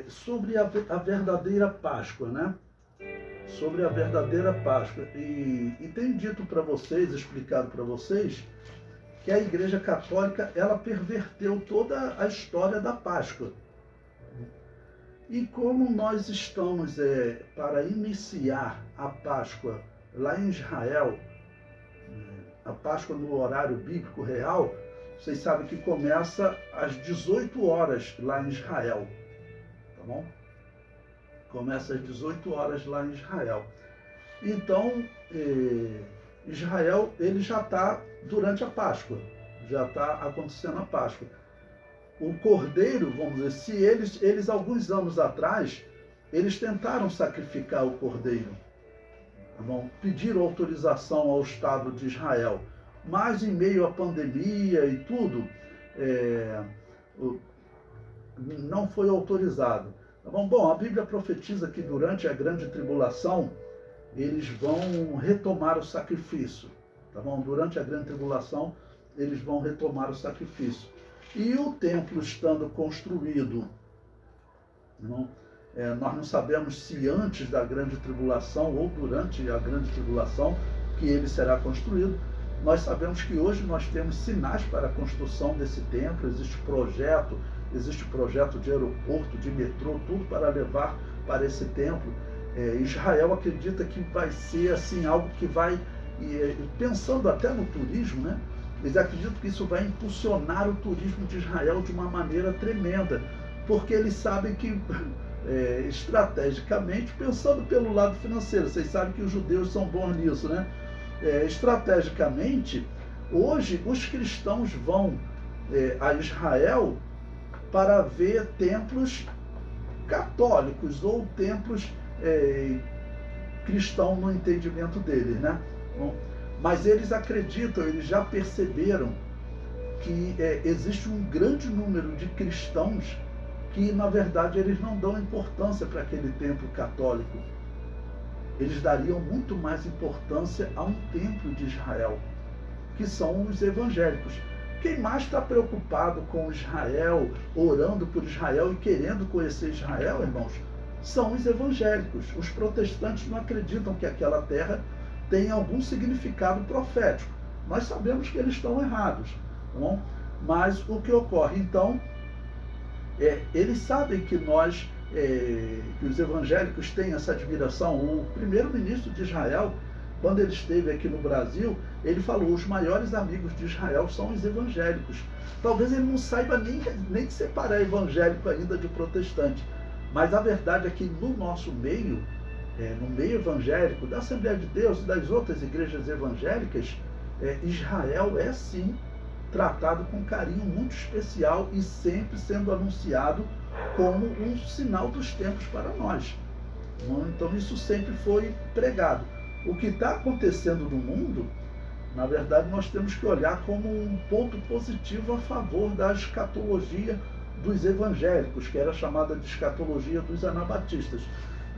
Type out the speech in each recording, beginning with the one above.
Sobre a verdadeira Páscoa, né? Sobre a verdadeira Páscoa. E tenho dito para vocês, explicado para vocês, que a Igreja Católica, ela perverteu toda a história da Páscoa. E como nós estamos para iniciar a Páscoa lá em Israel, a Páscoa no horário bíblico real, vocês sabem que começa às 18 horas lá em Israel. Tá bom? Começa às 18 horas lá em Israel. Então, Israel, ele já está durante a Páscoa, já está acontecendo a Páscoa. O cordeiro, vamos dizer, se eles alguns anos atrás, eles tentaram sacrificar o cordeiro, tá bom? Pediram autorização ao Estado de Israel, mas em meio à pandemia e tudo, não foi autorizado. Tá bom? Bom, a Bíblia profetiza que durante a grande tribulação eles vão retomar o sacrifício. Tá bom? Durante a grande tribulação eles vão retomar o sacrifício. E o templo estando construído, não? Nós não sabemos se antes da grande tribulação ou durante a grande tribulação que ele será construído. Nós sabemos que hoje nós temos sinais para a construção desse templo, existe projeto de aeroporto, de metrô, tudo para levar para esse templo. Israel acredita que vai ser assim, algo que vai, pensando até no turismo, né? Eles acreditam que isso vai impulsionar o turismo de Israel de uma maneira tremenda, porque eles sabem que, estrategicamente, pensando pelo lado financeiro, vocês sabem que os judeus são bons nisso, né? Estrategicamente, hoje os cristãos vão a Israel para ver templos católicos ou templos cristãos no entendimento deles, né? Bom, mas eles acreditam, eles já perceberam que existe um grande número de cristãos que, na verdade, eles não dão importância para aquele templo católico. Eles dariam muito mais importância a um templo de Israel, que são os evangélicos. Quem mais está preocupado com Israel, orando por Israel e querendo conhecer Israel, irmãos, são os evangélicos. Os protestantes não acreditam que aquela terra tem algum significado profético. Nós sabemos que eles estão errados. Não? Mas o que ocorre, então, eles sabem que que os evangélicos têm essa admiração. O primeiro-ministro de Israel, quando ele esteve aqui no Brasil, ele falou: os maiores amigos de Israel são os evangélicos. Talvez ele não saiba nem separar evangélico ainda de protestante. Mas a verdade é que no nosso meio, no meio evangélico, da Assembleia de Deus e das outras igrejas evangélicas, Israel é sim tratado com carinho muito especial e sempre sendo anunciado como um sinal dos tempos para nós. Então isso sempre foi pregado. O que está acontecendo no mundo, na verdade, nós temos que olhar como um ponto positivo a favor da escatologia dos evangélicos, que era chamada de escatologia dos anabatistas.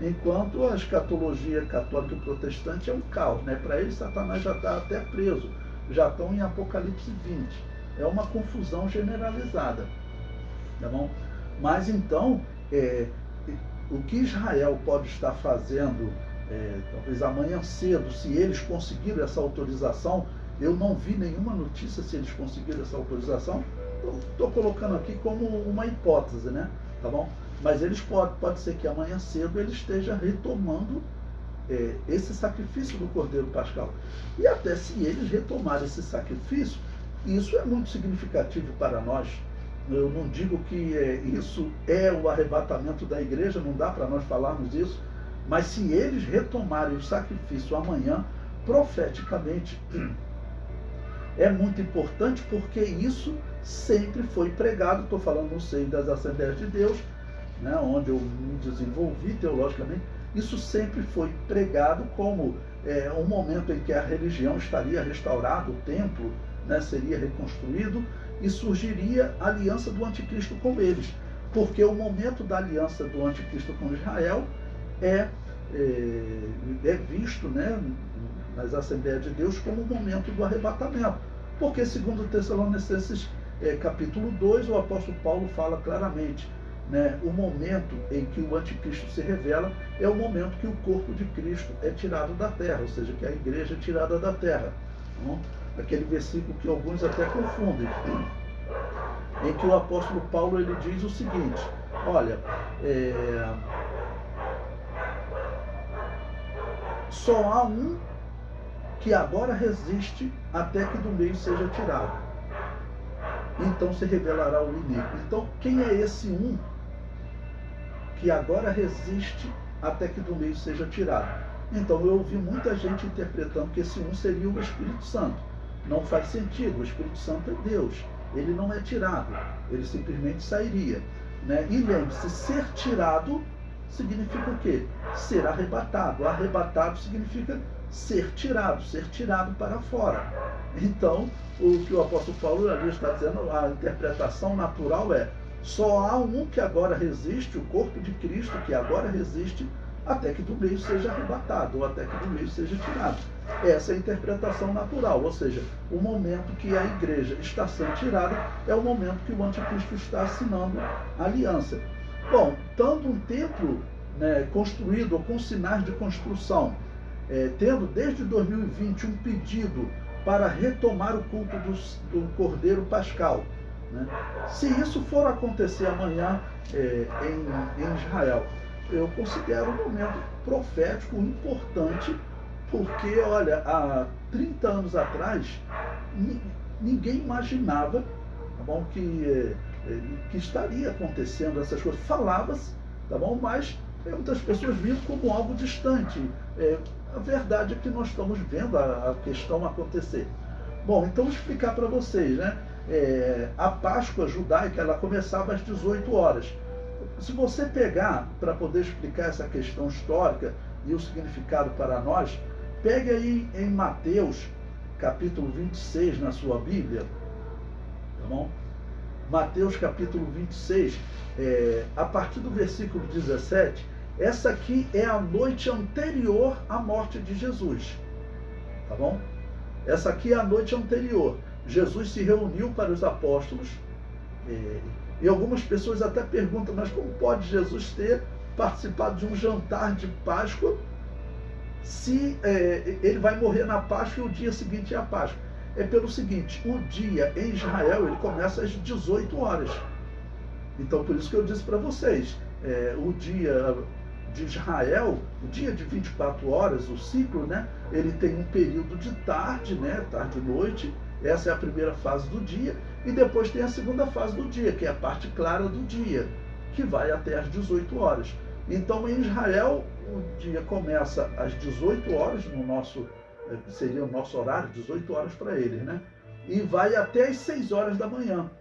Enquanto a escatologia católica e protestante é um caos, né? Para eles, Satanás já está até preso, já estão em Apocalipse 20. É uma confusão generalizada. Tá bom? Mas então, o que Israel pode estar fazendo, talvez amanhã cedo, se eles conseguirem essa autorização, eu não vi nenhuma notícia se eles conseguiram essa autorização, estou colocando aqui como uma hipótese, né? Tá bom? Mas eles pode ser que amanhã cedo ele esteja retomando esse sacrifício do Cordeiro Pascal. E até se eles retomarem esse sacrifício, isso é muito significativo para nós. Eu não digo que isso é o arrebatamento da igreja, não dá para nós falarmos isso, mas se eles retomarem o sacrifício amanhã, profeticamente, é muito importante, porque isso sempre foi pregado. Estou falando no seio das Assembleias de Deus, né, onde eu me desenvolvi teologicamente. Isso sempre foi pregado como um momento em que a religião estaria restaurada, o templo, né, seria reconstruído e surgiria a aliança do anticristo com eles. Porque o momento da aliança do anticristo com Israel é visto, né, nas Assembleias de Deus como o momento do arrebatamento. Porque, segundo Tessalonicenses capítulo 2, o apóstolo Paulo fala claramente né, o momento em que o anticristo se revela é o momento que o corpo de Cristo é tirado da terra, ou seja, que a igreja é tirada da terra. Não? Aquele versículo que alguns até confundem, em que o apóstolo Paulo ele diz o seguinte: olha, só há um que agora resiste até que do meio seja tirado. Então se revelará o iníquo. Então, quem é esse um que agora resiste até que do meio seja tirado? Então, eu ouvi muita gente interpretando que esse um seria o Espírito Santo. Não faz sentido. O Espírito Santo é Deus. Ele não é tirado. Ele simplesmente sairia. Né? E lembre-se, ser tirado significa o quê? Ser arrebatado. Arrebatado significa ser tirado para fora. Então, o que o apóstolo Paulo ali está dizendo, a interpretação natural é: só há um que agora resiste, o corpo de Cristo que agora resiste, até que do meio seja arrebatado, ou até que do meio seja tirado. Essa é a interpretação natural, ou seja, o momento que a igreja está sendo tirada é o momento que o anticristo está assinando a aliança. Bom, estando um templo, né, construído ou com sinais de construção, tendo desde 2020 um pedido para retomar o culto do Cordeiro Pascal, né? Se isso for acontecer amanhã em Israel, eu considero um momento profético importante, porque, olha, há 30 anos atrás, ninguém imaginava, tá bom, que estaria acontecendo essas coisas. Falava-se, tá bom, mas muitas pessoas viam como algo distante. A verdade é que nós estamos vendo a questão acontecer. Bom, então vou explicar para vocês, né? A Páscoa judaica, ela começava às 18 horas. Se você pegar, para poder explicar essa questão histórica e o significado para nós, pegue aí em Mateus, capítulo 26, na sua Bíblia, tá bom? Mateus, capítulo 26, a partir do versículo 17, essa aqui é a noite anterior à morte de Jesus, tá bom? Essa aqui é a noite anterior. Jesus se reuniu para os apóstolos, e algumas pessoas até perguntam, mas como pode Jesus ter participado de um jantar de Páscoa se ele vai morrer na Páscoa e o dia seguinte é a Páscoa? É pelo seguinte: o dia em Israel ele começa às 18 horas. Então, por isso que eu disse para vocês, o dia de Israel, o dia de 24 horas, o ciclo, né, ele tem um período de tarde, né, tarde e noite. Essa é a primeira fase do dia, e depois tem a segunda fase do dia, que é a parte clara do dia, que vai até às 18 horas. Então, em Israel, o dia começa às 18 horas, seria o nosso horário, 18 horas para eles, né? E vai até às 6 horas da manhã.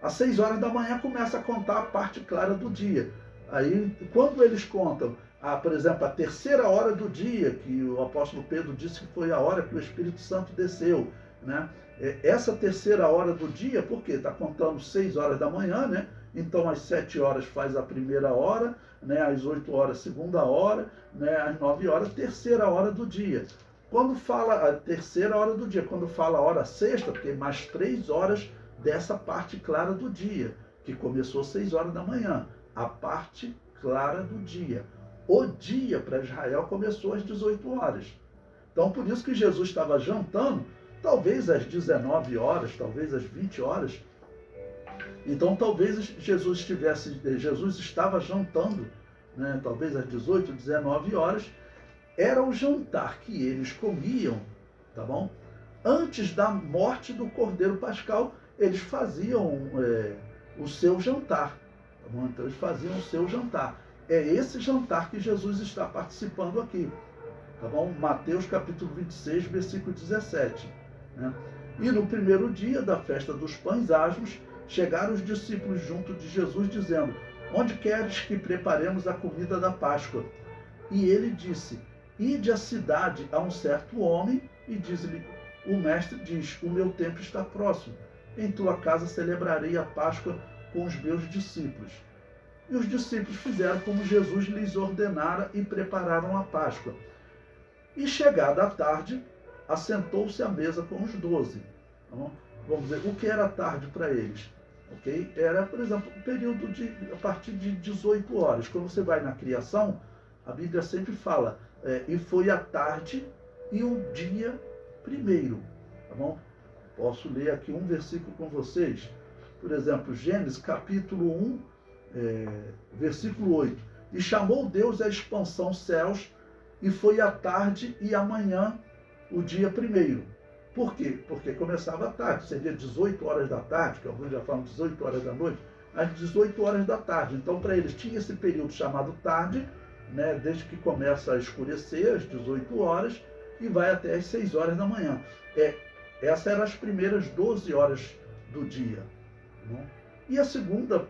Às 6 horas da manhã começa a contar a parte clara do dia. Aí, quando eles contam, por exemplo, a terceira hora do dia, que o apóstolo Pedro disse que foi a hora que o Espírito Santo desceu, né? Essa terceira hora do dia, porque está contando 6 horas da manhã, né? Então às 7 horas faz a primeira hora, né? Às 8 horas segunda hora, né? Às 9 horas terceira hora do dia. Quando fala a terceira hora do dia, quando fala a hora sexta, porque mais 3 horas dessa parte clara do dia, que começou às 6 horas da manhã, a parte clara do dia. O dia para Israel começou às 18 horas. Então por isso que Jesus estava jantando, talvez às 19 horas, talvez às 20 horas. Então talvez Jesus estava jantando, né? Talvez às 18, 19 horas. Era o jantar que eles comiam, tá bom? Antes da morte do Cordeiro Pascal, eles faziam o seu jantar. Tá bom? Então eles faziam o seu jantar. É esse jantar que Jesus está participando aqui. Tá bom? Mateus capítulo 26, versículo 17. Né? E no primeiro dia da festa dos pães asmos, chegaram os discípulos junto de Jesus, dizendo: onde queres que preparemos a comida da Páscoa? E ele disse: ide à cidade a um certo homem e diz-lhe: o mestre diz, o meu tempo está próximo. Em tua casa celebrarei a Páscoa com os meus discípulos. E os discípulos fizeram como Jesus lhes ordenara e prepararam a Páscoa. E chegada a tarde, assentou-se à mesa com os 12. Então, vamos dizer, o que era tarde para eles? ok? Era, por exemplo, um período a partir de 18 horas. Quando você vai na criação, a Bíblia sempre fala, e foi a tarde e o dia primeiro, tá bom? Posso ler aqui um versículo com vocês. Por exemplo, Gênesis capítulo 1, versículo 8. E chamou Deus a expansão céus, e foi a tarde e a manhã o dia primeiro. Por quê? Porque começava à tarde, seria 18 horas da tarde, que alguns já falam 18 horas da noite, às 18 horas da tarde. Então, para eles, tinha esse período chamado tarde, né, desde que começa a escurecer, às 18 horas, e vai até às 6 horas da manhã. Essas eram as primeiras 12 horas do dia. Né? E a segunda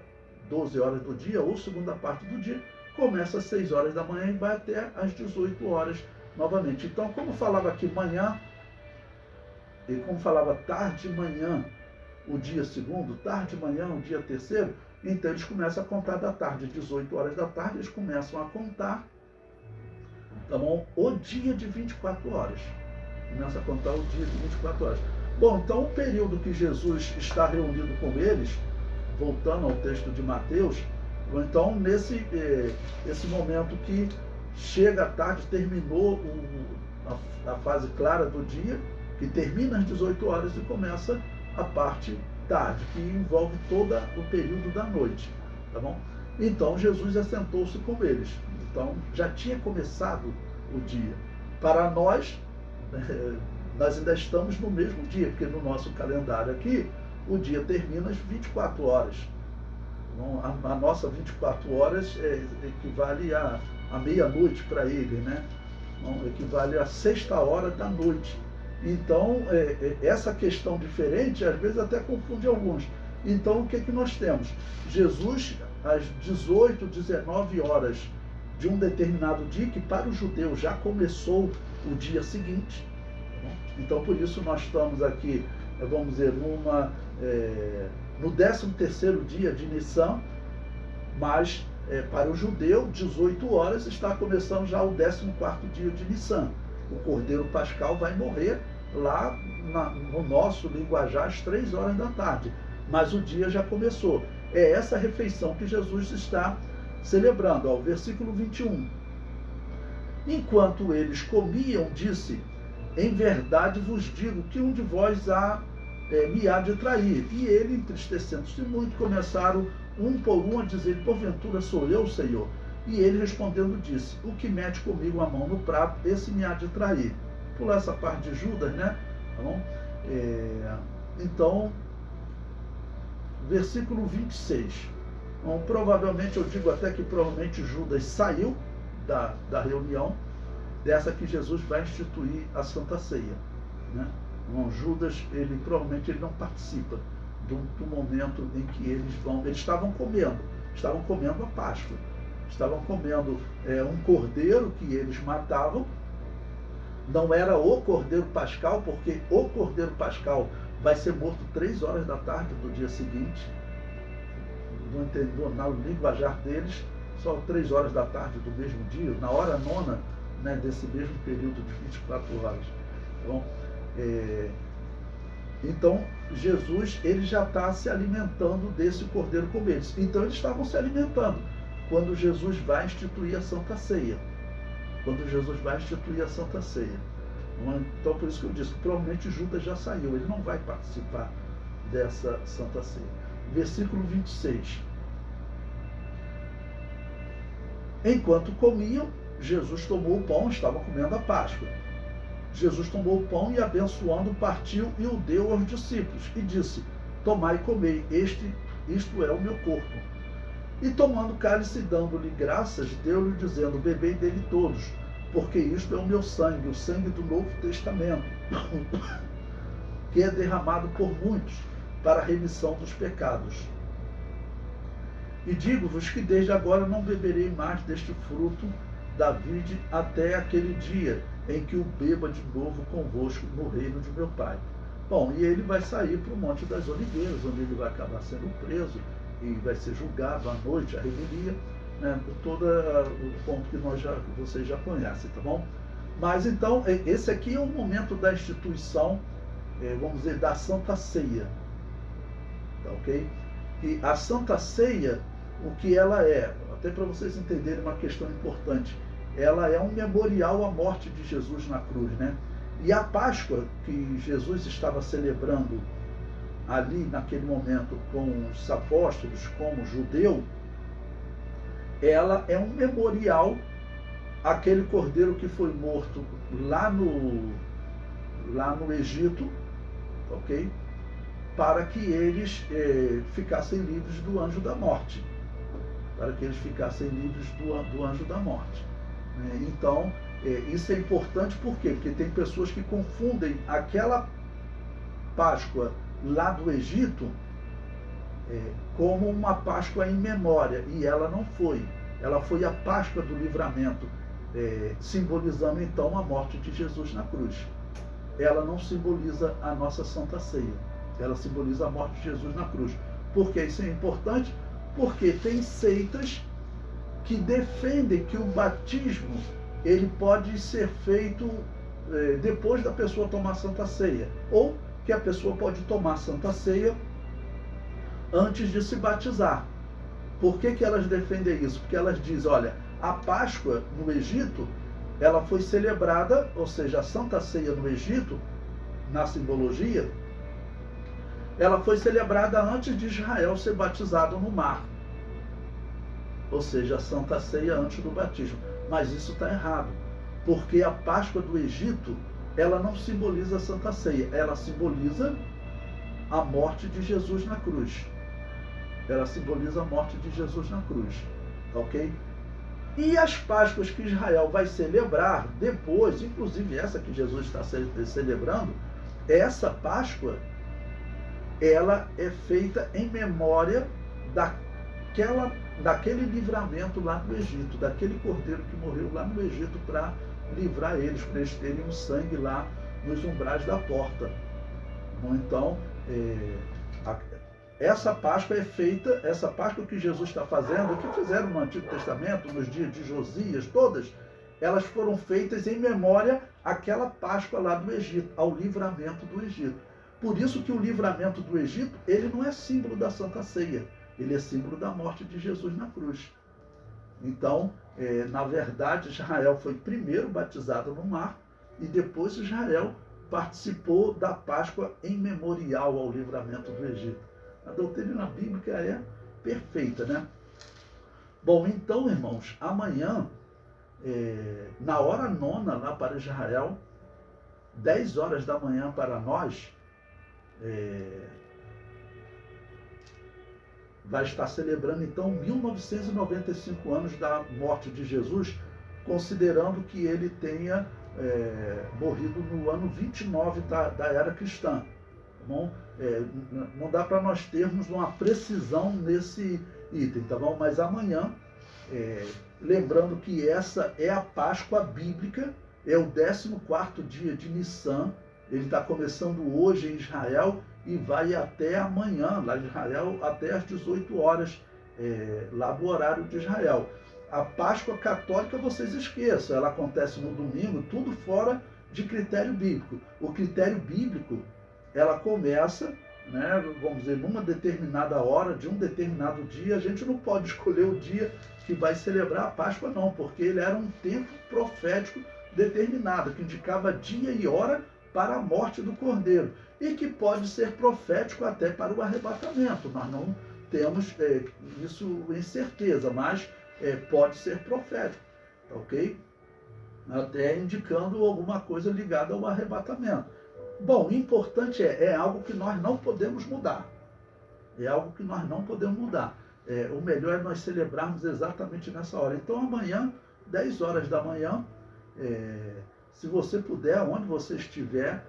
12 horas do dia, ou segunda parte do dia, começa às 6 horas da manhã e vai até às 18 horas novamente. Então, como falava aqui manhã, e como falava tarde e manhã, o dia segundo, tarde e manhã, o dia terceiro, então eles começam a contar da tarde, 18 horas da tarde, eles começam a contar, tá bom? O dia de 24 horas. Começa a contar o dia de 24 horas. Bom, então o período que Jesus está reunido com eles, voltando ao texto de Mateus, então esse momento que chega à tarde, terminou a fase clara do dia, que termina às 18 horas e começa a parte tarde, que envolve todo o período da noite, tá bom? Então Jesus assentou-se com eles. Então já tinha começado o dia. Para nós, nós ainda estamos no mesmo dia, porque no nosso calendário aqui, o dia termina às 24 horas. Então, a nossa 24 horas equivale a meia-noite para ele, né? Então, equivale à sexta hora da noite. Então, essa questão diferente, às vezes até confunde alguns. Então, o que nós temos? Jesus, às 18, 19 horas de um determinado dia, que para o judeu já começou o dia seguinte. Então, por isso nós estamos aqui, vamos dizer, no 13º dia de Nissan, mas para o judeu, 18 horas está começando já o 14º dia de Nissan. O Cordeiro Pascal vai morrer lá no nosso linguajar às 3 horas da tarde, mas o dia já começou. É essa refeição que Jesus está celebrando. Ó, o versículo 21. Enquanto eles comiam, disse: em verdade vos digo que um de vós me há de trair. E ele, entristecendo-se muito, começaram um por um a dizer: porventura sou eu, Senhor? E ele respondendo disse: o que mete comigo a mão no prato, esse me há de trair. Pular essa parte de Judas, né? Então, versículo 26. Então, provavelmente, eu digo até que provavelmente Judas saiu da reunião, dessa que Jesus vai instituir a Santa Ceia, né? Então, Judas, provavelmente ele não participa do momento em que eles estavam comendo a Páscoa. Estavam comendo um cordeiro que eles matavam. Não era o Cordeiro Pascal, porque o Cordeiro Pascal vai ser morto 3 horas da tarde do dia seguinte. No linguajar deles, só 3 horas da tarde do mesmo dia, na hora nona, né, desse mesmo período de 24 horas. Então, Jesus ele já está se alimentando desse cordeiro com eles. Então, eles estavam se alimentando quando Jesus vai instituir a Santa Ceia. Então, por isso que eu disse que provavelmente Judas já saiu, ele não vai participar dessa Santa Ceia. Versículo 26. Enquanto comiam, Jesus tomou o pão, estava comendo a Páscoa. Jesus tomou o pão e, abençoando, partiu e o deu aos discípulos. E disse: tomai e comei, isto é o meu corpo. E tomando o cálice e dando-lhe graças, deu-lhe dizendo: bebei dele todos, porque isto é o meu sangue, o sangue do Novo Testamento, que é derramado por muitos para a remissão dos pecados. E digo-vos que desde agora não beberei mais deste fruto da vide até aquele dia em que o beba de novo convosco no reino de meu Pai. Bom, e ele vai sair para o Monte das Oliveiras, onde ele vai acabar sendo preso e vai ser julgado à noite, a revelia, né, todo o ponto que vocês já conhecem, tá bom? Mas então, esse aqui é o momento da instituição, vamos dizer, da Santa Ceia, tá ok? que a Santa Ceia, o que ela é, até para vocês entenderem uma questão importante, ela é um memorial à morte de Jesus na cruz, né? E a Páscoa que Jesus estava celebrando ali naquele momento com os apóstolos, como judeu, ela é um memorial àquele cordeiro que foi morto lá no Egito, ok? Para que eles ficassem livres do anjo da morte. Para que eles ficassem livres do anjo da morte. Então, isso é importante por quê? Porque tem pessoas que confundem aquela Páscoa lá do Egito como uma Páscoa em memória, e ela não foi. Ela foi a Páscoa do livramento, simbolizando então a morte de Jesus na cruz. Ela não simboliza a nossa Santa Ceia, ela simboliza a morte de Jesus na cruz. Por que isso é importante? Porque tem seitas que defendem que o batismo ele pode ser feito depois da pessoa tomar a Santa Ceia, ou que a pessoa pode tomar a Santa Ceia antes de se batizar. Por que elas defendem isso? Porque elas dizem, olha, a Páscoa no Egito, ela foi celebrada, ou seja, a Santa Ceia no Egito, na simbologia, ela foi celebrada antes de Israel ser batizado no mar. Ou seja, a Santa Ceia antes do batismo. Mas isso está errado, porque a Páscoa do Egito, ela não simboliza a Santa Ceia, ela simboliza a morte de Jesus na cruz. Ela simboliza a morte de Jesus na cruz, ok? E as Páscoas que Israel vai celebrar depois, inclusive essa que Jesus está celebrando, essa Páscoa, ela é feita em memória daquele livramento lá no Egito, daquele cordeiro que morreu lá no Egito para livrar eles, para eles terem o sangue lá nos umbrais da porta. Então, essa Páscoa é feita, essa Páscoa que Jesus está fazendo, que fizeram no Antigo Testamento, nos dias de Josias, todas, elas foram feitas em memória àquela Páscoa lá do Egito, ao livramento do Egito. Por isso que o livramento do Egito, ele não é símbolo da Santa Ceia, ele é símbolo da morte de Jesus na cruz. Então, na verdade, Israel foi primeiro batizado no mar e depois Israel participou da Páscoa em memorial ao livramento do Egito. A doutrina bíblica é perfeita, né? Bom, então, irmãos, amanhã, na hora nona lá para Israel, 10 horas da manhã para nós, vai estar celebrando então 1995 anos da morte de Jesus, considerando que ele tenha morrido no ano 29 da era cristã. Tá bom? Não dá para nós termos uma precisão nesse item, tá bom? Mas amanhã, lembrando que essa é a Páscoa bíblica, é o 14º dia de Nissan, ele está começando hoje em Israel e vai até amanhã, lá em Israel, até às 18 horas, lá do horário de Israel. A Páscoa católica, vocês esqueçam, ela acontece no domingo, tudo fora de critério bíblico. O critério bíblico, ela começa, né, vamos dizer, numa determinada hora, de um determinado dia. A gente não pode escolher o dia que vai celebrar a Páscoa, não, porque ele era um tempo profético determinado, que indicava dia e hora para a morte do Cordeiro, e que pode ser profético até para o arrebatamento. Nós não temos isso em certeza, mas pode ser profético, ok? Até indicando alguma coisa ligada ao arrebatamento. Bom, o importante é algo que nós não podemos mudar. É algo que nós não podemos mudar. O melhor é nós celebrarmos exatamente nessa hora. Então amanhã, 10 horas da manhã, se você puder, onde você estiver,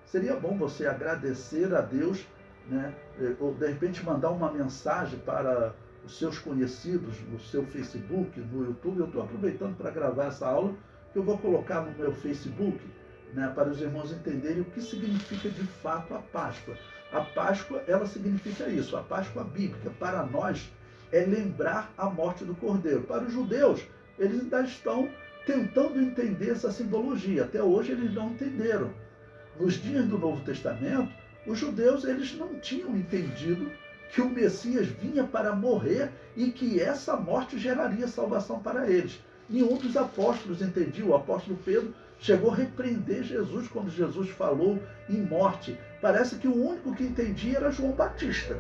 seria bom você agradecer a Deus, né? Ou de repente mandar uma mensagem para os seus conhecidos no seu Facebook, no YouTube. Eu estou aproveitando para gravar essa aula, que eu vou colocar no meu Facebook, né, para os irmãos entenderem o que significa de fato a Páscoa. A Páscoa, ela significa isso, a Páscoa bíblica, para nós, é lembrar a morte do Cordeiro. Para os judeus, eles ainda estão tentando entender essa simbologia. Até hoje eles não entenderam. Nos dias do Novo Testamento, os judeus eles não tinham entendido que o Messias vinha para morrer e que essa morte geraria salvação para eles. Nenhum dos apóstolos entendia. O apóstolo Pedro chegou a repreender Jesus quando Jesus falou em morte. Parece que o único que entendia era João Batista,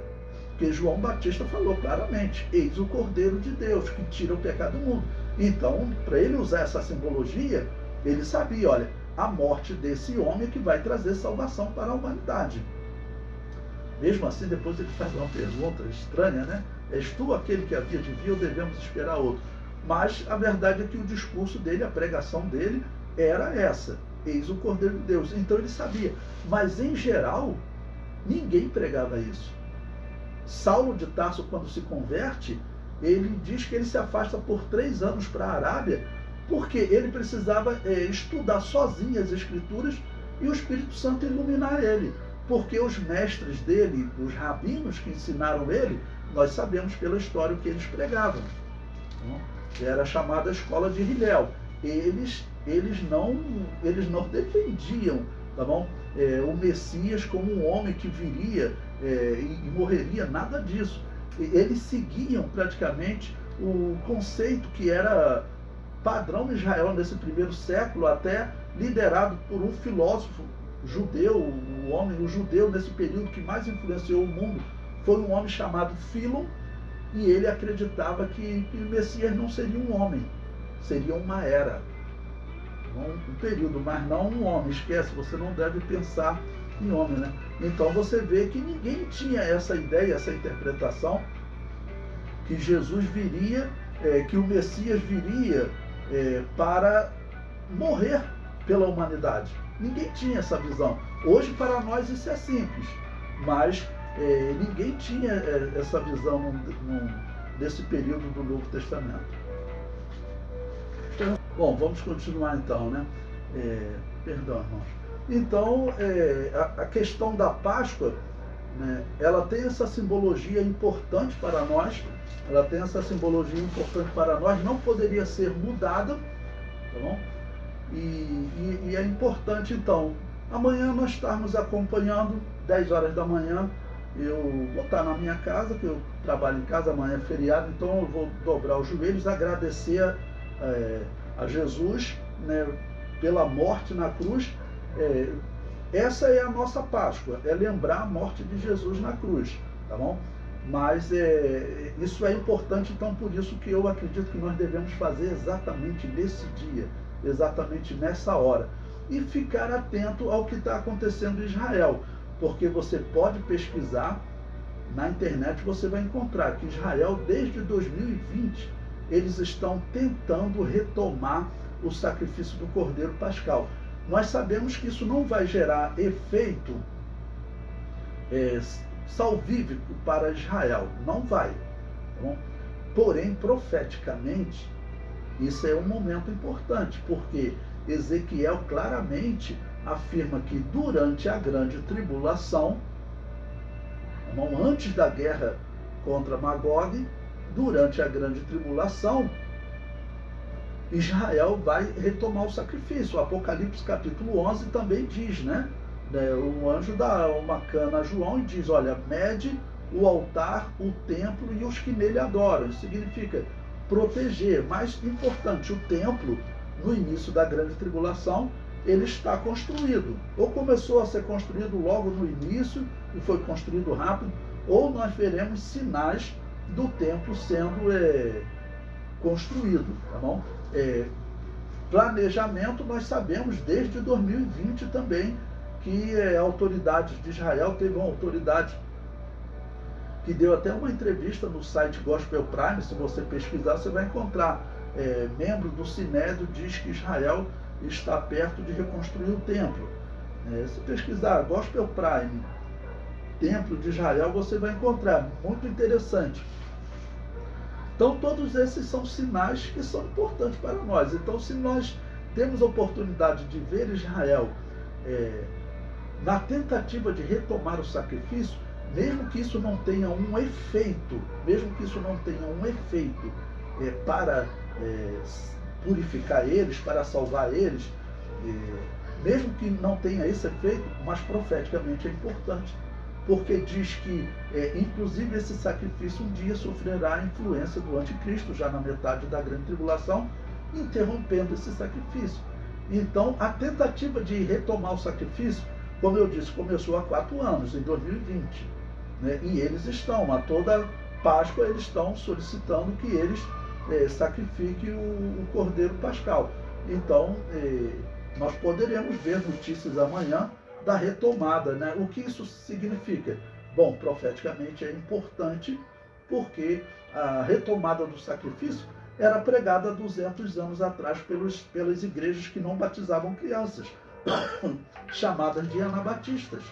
porque João Batista falou claramente: eis o Cordeiro de Deus que tira o pecado do mundo. Então, para ele usar essa simbologia, ele sabia, olha, a morte desse homem é que vai trazer salvação para a humanidade. Mesmo assim, depois ele faz uma pergunta estranha, né? És tu aquele que havia de vir ou devemos esperar outro? Mas a verdade é que o discurso dele, a pregação dele, era essa: eis o Cordeiro de Deus. Então ele sabia. Mas em geral, ninguém pregava isso. Saulo de Tarso, quando se converte, ele diz que ele se afasta por 3 anos para a Arábia, porque ele precisava estudar sozinho as Escrituras e o Espírito Santo iluminar ele. Porque os mestres dele, os rabinos que ensinaram ele, nós sabemos pela história o que eles pregavam. Era chamada a escola de Hillel. Eles não defendiam, tá bom? O Messias como um homem que viria e morreria, nada disso. Eles seguiam praticamente o conceito que era padrão em Israel nesse primeiro século, até liderado por um filósofo judeu. O judeu nesse período que mais influenciou o mundo foi um homem chamado Fílon, e ele acreditava que o Messias não seria um homem, seria uma era, um período, mas não um homem. Esquece, você não deve pensar em homem, né? Então você vê que ninguém tinha essa ideia, essa interpretação que Jesus viria, que o Messias viria para morrer pela humanidade. Ninguém tinha essa visão. Hoje para nós isso é simples, mas ninguém tinha essa visão nesse período do Novo Testamento. Bom, vamos continuar então, né? Perdão, irmãos. Então, a questão da Páscoa, né, ela tem essa simbologia importante para nós. Ela tem essa simbologia importante para nós, não poderia ser mudada, tá bom? E é importante, então, amanhã nós estarmos acompanhando, 10 horas da manhã, eu vou estar na minha casa, que eu trabalho em casa, amanhã é feriado, então eu vou dobrar os joelhos, agradecer a Jesus, né, pela morte na cruz. Essa é a nossa Páscoa, é lembrar a morte de Jesus na cruz, tá bom? Mas isso é importante, então por isso que eu acredito que nós devemos fazer exatamente nesse dia, exatamente nessa hora, e ficar atento ao que está acontecendo em Israel, porque você pode pesquisar na internet, você vai encontrar que Israel, desde 2020, eles estão tentando retomar o sacrifício do Cordeiro Pascal. Nós sabemos que isso não vai gerar efeito salvífico para Israel, não vai. Tá bom? Porém, profeticamente, isso é um momento importante, porque Ezequiel claramente afirma que durante a grande tribulação, tá bom? Antes da guerra contra Magog, durante a grande tribulação, Israel vai retomar o sacrifício. O Apocalipse capítulo 11 também diz, né? O anjo dá uma cana a João e diz: olha, mede o altar, o templo e os que nele adoram. Isso significa proteger. Mais importante, o templo, no início da grande tribulação, ele está construído. Ou começou a ser construído logo no início e foi construído rápido, ou nós veremos sinais do templo sendo construído, tá bom? Planejamento, nós sabemos desde 2020 também que autoridades de Israel, teve uma autoridade que deu até uma entrevista no site Gospel Prime. Se você pesquisar, você vai encontrar. Membro do Sinédrio diz que Israel está perto de reconstruir o templo. Se pesquisar Gospel Prime, Templo de Israel, você vai encontrar. Muito interessante. Então, todos esses são sinais que são importantes para nós. Então, se nós temos a oportunidade de ver Israel na tentativa de retomar o sacrifício, mesmo que isso não tenha um efeito, para purificar eles, para salvar eles, mesmo que não tenha esse efeito, mas profeticamente é importante, porque diz que, inclusive, esse sacrifício um dia sofrerá a influência do anticristo, já na metade da grande tribulação, interrompendo esse sacrifício. Então, a tentativa de retomar o sacrifício, como eu disse, começou há 4 anos, em 2020. Né? E eles estão, a toda Páscoa, eles estão solicitando que eles sacrifiquem o Cordeiro Pascal. Então, nós poderemos ver notícias amanhã da retomada, né? O que isso significa? Bom, profeticamente é importante, porque a retomada do sacrifício era pregada há 200 anos atrás pelas igrejas que não batizavam crianças, chamadas de anabatistas,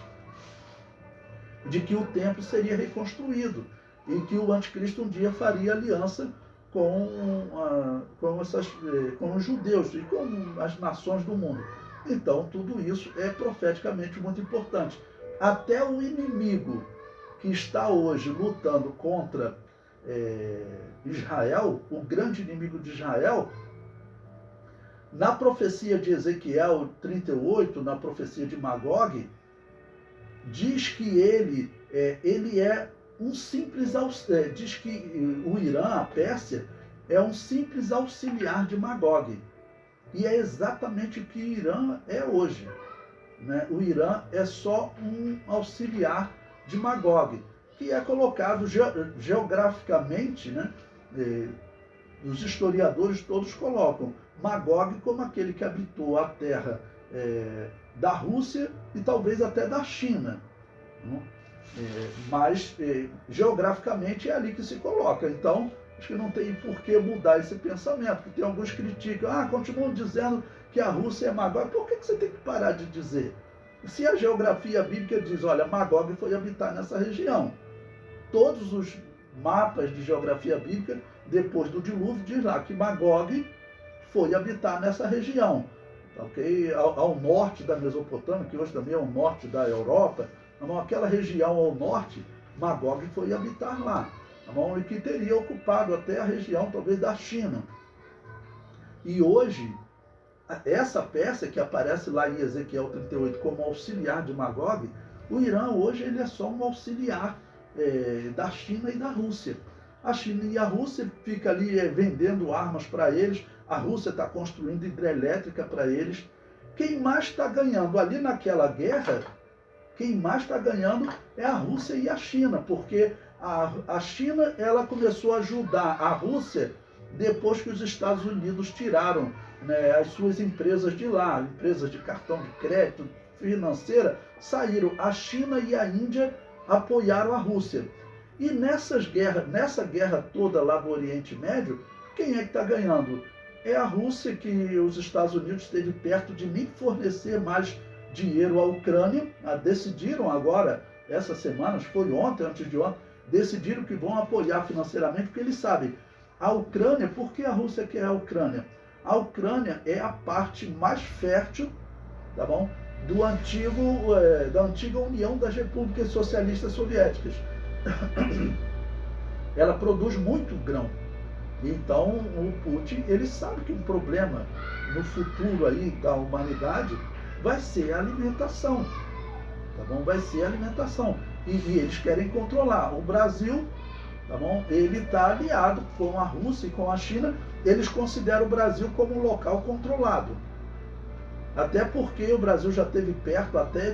de que o templo seria reconstruído e que o anticristo um dia faria aliança com os judeus e com as nações do mundo. Então, tudo isso é profeticamente muito importante. Até o inimigo que está hoje lutando contra Israel, o grande inimigo de Israel, na profecia de Ezequiel 38, na profecia de Magog, diz que ele é um simples, diz que o Irã, a Pérsia, é um simples auxiliar de Magog. E é exatamente o que o Irã é hoje. Né? O Irã é só um auxiliar de Magog, que é colocado geograficamente, né? Os historiadores todos colocam Magog como aquele que habitou a terra da Rússia e talvez até da China. Né? Mas geograficamente é ali que se coloca. Então, acho que não tem por que mudar esse pensamento, que tem alguns que criticam, continuam dizendo que a Rússia é Magog. Por que você tem que parar de dizer? Se a geografia bíblica diz, olha, Magog foi habitar nessa região. Todos os mapas de geografia bíblica, depois do dilúvio, diz lá que Magog foi habitar nessa região. Okay? Ao norte da Mesopotâmia, que hoje também é o norte da Europa, aquela região ao norte, Magog foi habitar lá. E que teria ocupado até a região, talvez, da China. E hoje, essa Pérsia que aparece lá em Ezequiel 38 como auxiliar de Magog, o Irã hoje ele é só um auxiliar da China e da Rússia. A China e a Rússia ficam ali vendendo armas para eles, a Rússia está construindo hidrelétrica para eles. Quem mais está ganhando ali naquela guerra, quem mais está ganhando é a Rússia e a China, porque a China ela começou a ajudar a Rússia depois que os Estados Unidos tiraram, né, as suas empresas de lá, empresas de cartão de crédito, financeira, saíram. A China e a Índia apoiaram a Rússia. E nessa guerra toda lá do Oriente Médio, quem é que está ganhando? É a Rússia, que os Estados Unidos esteve perto de nem fornecer mais dinheiro à Ucrânia. Decidiram agora, essa semana, foi ontem, antes de ontem, decidiram que vão apoiar financeiramente, porque eles sabem, a Ucrânia, por que a Rússia quer a Ucrânia? A Ucrânia é a parte mais fértil, tá bom? Da antiga União das Repúblicas Socialistas Soviéticas. Ela produz muito grão. Então, o Putin, ele sabe que um problema no futuro aí da humanidade vai ser a alimentação, tá bom? Vai ser a alimentação. E eles querem controlar. O Brasil, tá bom? Ele está aliado com a Rússia e com a China. Eles consideram o Brasil como um local controlado. Até porque o Brasil já esteve perto até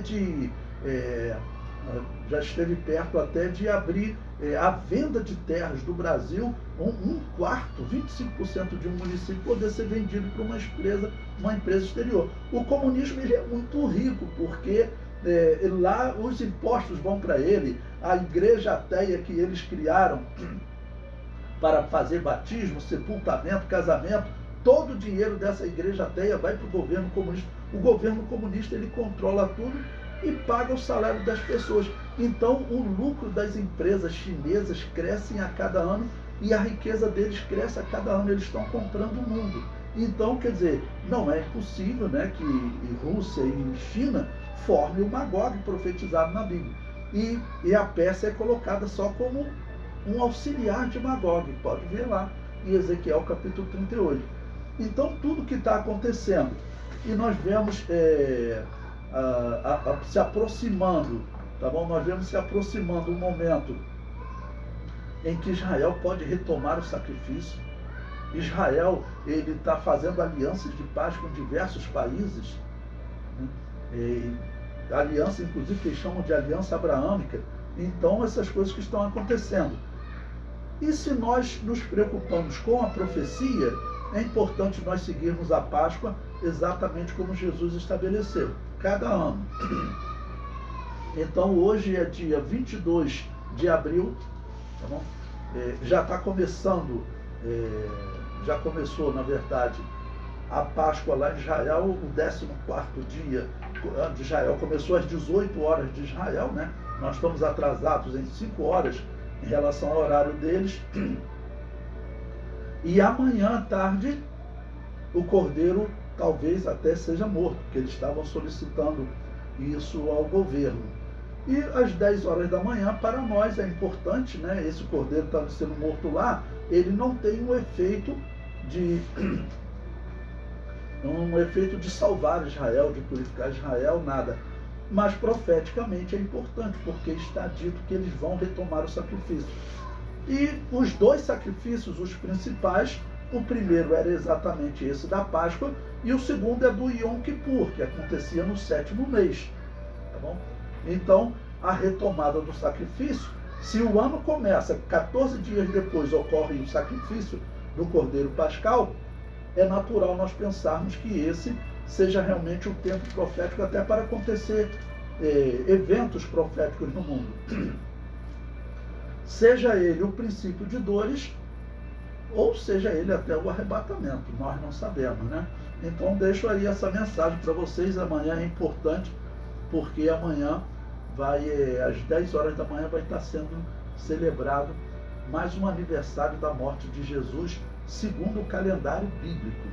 de abrir a venda de terras do Brasil, um quarto, 25% de um município poder ser vendido para uma empresa exterior. O comunismo ele é muito rico, porque lá os impostos vão para ele, a igreja ateia que eles criaram para fazer batismo, sepultamento, casamento, todo o dinheiro dessa igreja ateia vai para o governo comunista. O governo comunista ele controla tudo e paga o salário das pessoas. Então o lucro das empresas chinesas cresce a cada ano e a riqueza deles cresce a cada ano. Eles estão comprando o mundo. Então, quer dizer, não é impossível, né, que Rússia e China formem o Magog profetizado na Bíblia. E a Pérsia é colocada só como um auxiliar de Magog. Pode ver lá em Ezequiel capítulo 38. Então tudo que está acontecendo, e nós vemos se aproximando tá bom? Nós vemos se aproximando um momento em que Israel pode retomar o sacrifício. Israel, ele está fazendo alianças de paz com diversos países, né? Aliança, inclusive, que eles chamam de aliança abraâmica. Então, essas coisas que estão acontecendo. E se nós nos preocupamos com a profecia, é importante nós seguirmos a Páscoa exatamente como Jesus estabeleceu, cada ano. Então, hoje é dia 22 de abril, tá bom? Já está começando, já começou, na verdade, a Páscoa lá em Israel, o 14º dia de Israel, começou às 18 horas de Israel, né? Nós estamos atrasados em 5 horas em relação ao horário deles. E amanhã à tarde, o cordeiro talvez até seja morto, porque eles estavam solicitando isso ao governo. E às 10 horas da manhã, para nós é importante, né? Esse cordeiro está sendo morto lá, ele não tem um efeito de salvar Israel, de purificar Israel, nada. Mas profeticamente é importante, porque está dito que eles vão retomar o sacrifício. E os dois sacrifícios, os principais, o primeiro era exatamente esse da Páscoa, e o segundo é do Yom Kippur, que acontecia no 7º mês. Tá bom? Então, a retomada do sacrifício, se o ano começa, 14 dias depois ocorre o sacrifício do Cordeiro Pascal, é natural nós pensarmos que esse seja realmente o tempo profético até para acontecer eventos proféticos no mundo. Seja ele o princípio de dores, ou seja ele até o arrebatamento, nós não sabemos, né? Então deixo aí essa mensagem para vocês. Amanhã é importante, porque amanhã às 10 horas da manhã vai estar sendo celebrado mais um aniversário da morte de Jesus, segundo o calendário bíblico.